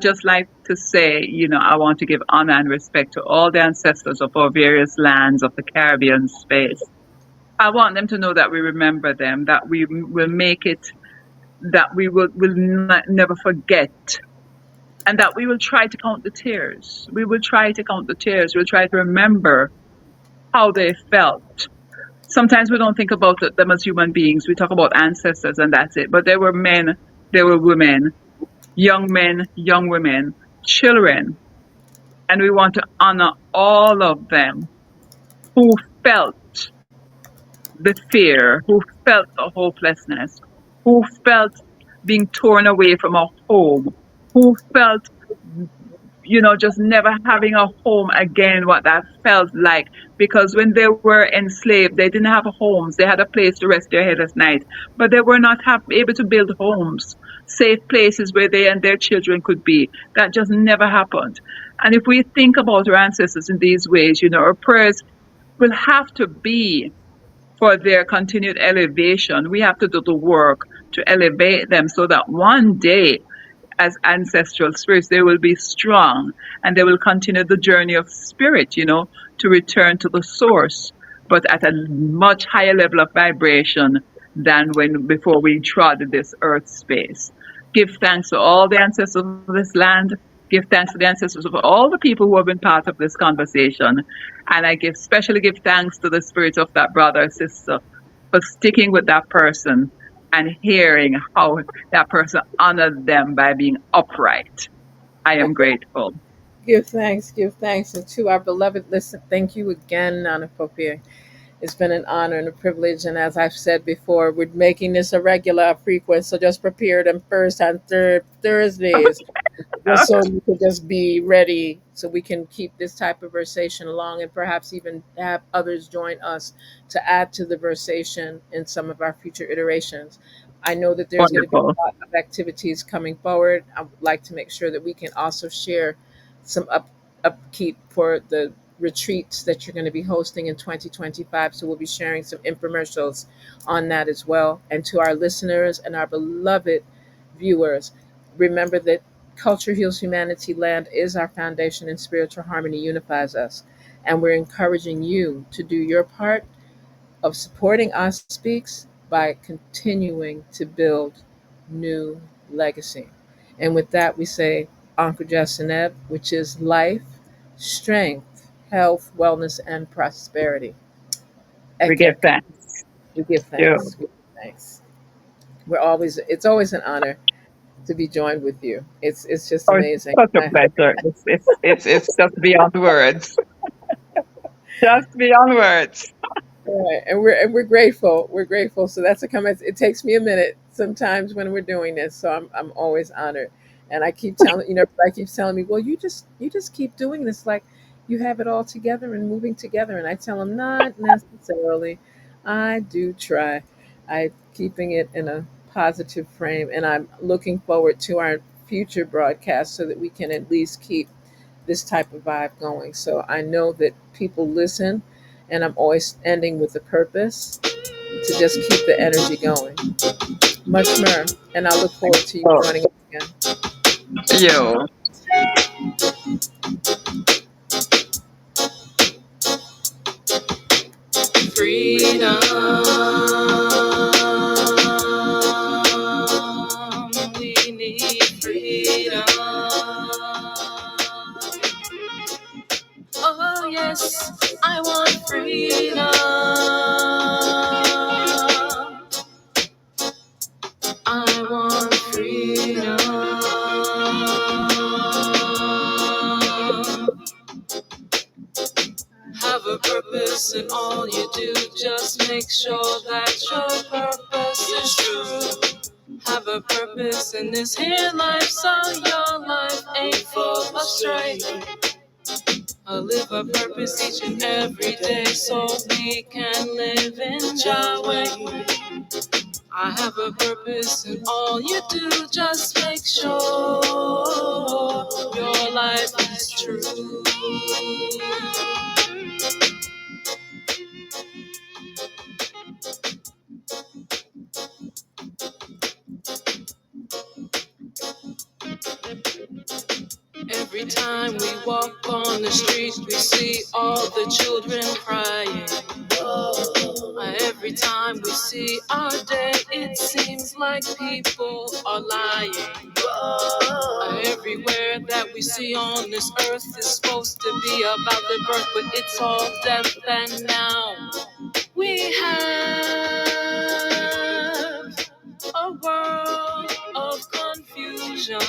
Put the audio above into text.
just like to say, I want to give honor and respect to all the ancestors of our various lands of the Caribbean space. I want them to know that we remember them, that we will make it, that we will never forget, and that we will try to count the tears. We will try to count the tears. We'll try to remember how they felt. Sometimes we don't think about them as human beings. We talk about ancestors and that's it. But there were men, there were women, young men, young women, children, and we want to honor all of them who felt the fear, who felt the hopelessness, who felt being torn away from a home, who felt, just never having a home again, what that felt like. Because when they were enslaved, they didn't have homes. They had a place to rest their head at night, but they were not able to build homes, safe places where they and their children could be. That just never happened. And if we think about our ancestors in these ways, our prayers will have to be for their continued elevation. We have to do the work to elevate them so that one day, as ancestral spirits, they will be strong and they will continue the journey of spirit, to return to the source, but at a much higher level of vibration than when before we trod this earth space. Give thanks to all the ancestors of this land. Give thanks to the ancestors of all the people who have been part of this conversation. And I especially give thanks to the spirit of that brother or sister for sticking with that person and hearing how that person honored them by being upright. I am grateful. Give thanks. And to our beloved listen, thank you again, Nana Popier. It's been an honor and a privilege. And as I've said before, we're making this a regular frequent. So just prepare them first and third Thursdays, just so you can just be ready so we can keep this type of versation along and perhaps even have others join us to add to the versation in some of our future iterations. I know that there's going to be Wonderful. a lot of activities coming forward. I would like to make sure that we can also share some upkeep for the retreats that you're going to be hosting in 2025. So we'll be sharing some infomercials on that as well. And to our listeners and our beloved viewers, remember that Culture Heals Humanity Land is our foundation, and spiritual harmony unifies us. And we're encouraging you to do your part of supporting us speaks by continuing to build new legacy. And with that, we say Anka Jasaneb, which is life, strength, health, wellness, and prosperity. We give Ekek, thanks. we give You. thanks. We give thanks. It's always an honor to be joined with you. It's just Oh, it's amazing. such a pleasure. It's just beyond words. Just beyond words. Right. And we're grateful. We're grateful. So that's a comment. It takes me a minute sometimes when we're doing this. So I'm always honored. And I keep telling everybody keeps telling me, well, you just keep doing this like you have it all together and moving together. And I tell them not necessarily. I do try. I keeping it in a positive frame, and I'm looking forward to our future broadcasts so that we can at least keep this type of vibe going. So I know that people listen, and I'm always ending with a purpose to just keep the energy going. Much more, and I look forward to you Oh, joining us again. you. Freedom. We need freedom. Oh, yes, I want freedom. I want freedom. Have a purpose in all you do. Just make sure that your purpose is true. Have a purpose in this here life so your life ain't full of strife. I live a purpose each and every day so we can live in Yahweh. I have a purpose in all you do. Just make sure your life is true. Every time we walk on the street, we see all the children crying. Every time we see our day, it seems like people are lying. Everywhere that we see on this earth is supposed to be about the birth, but it's all death. And now we have a world of confusion.